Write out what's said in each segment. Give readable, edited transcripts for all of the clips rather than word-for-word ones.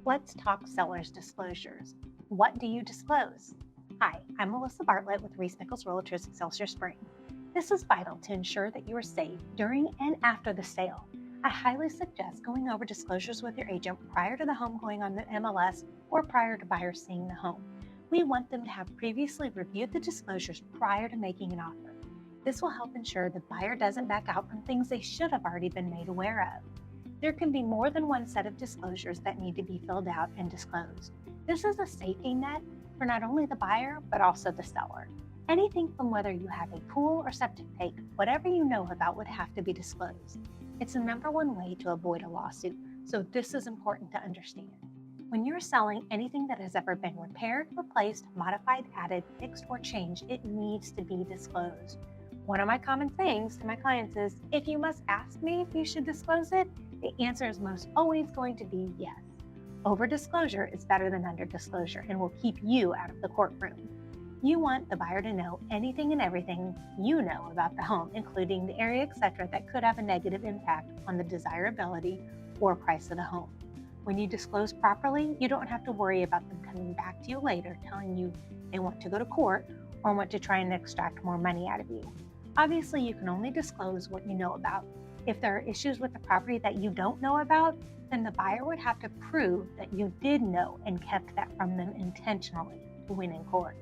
Let's talk seller's disclosures. What do you disclose? Hi, I'm Melissa Bartlett with Reese Nichols Realtors Excelsior Spring. This is vital to ensure that you are safe during and after the sale. I highly suggest going over disclosures with your agent prior to the home going on the MLS or prior to buyers seeing the home. We want them to have previously reviewed the disclosures prior to making an offer. This will help ensure the buyer doesn't back out from things they should have already been made aware of. There can be more than one set of disclosures that need to be filled out and disclosed. This is a safety net for not only the buyer, but also the seller. Anything from whether you have a pool or septic tank, whatever you know about would have to be disclosed. It's the number one way to avoid a lawsuit, so this is important to understand. When you're selling anything that has ever been repaired, replaced, modified, added, fixed, or changed, it needs to be disclosed. One of my common sayings to my clients is, if you must ask me if you should disclose it, the answer is most always going to be yes. Over disclosure is better than under disclosure and will keep you out of the courtroom. You want the buyer to know anything and everything you know about the home, including the area, etc., that could have a negative impact on the desirability or price of the home. When you disclose properly, you don't have to worry about them coming back to you later telling you they want to go to court or want to try and extract more money out of you. Obviously, you can only disclose what you know about. If there are issues with the property that you don't know about, then the buyer would have to prove that you did know and kept that from them intentionally to win in court.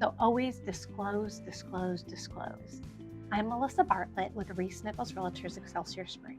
So always disclose, disclose, disclose. I'm Melissa Bartlett with Reese Nichols Realtors Excelsior Spring.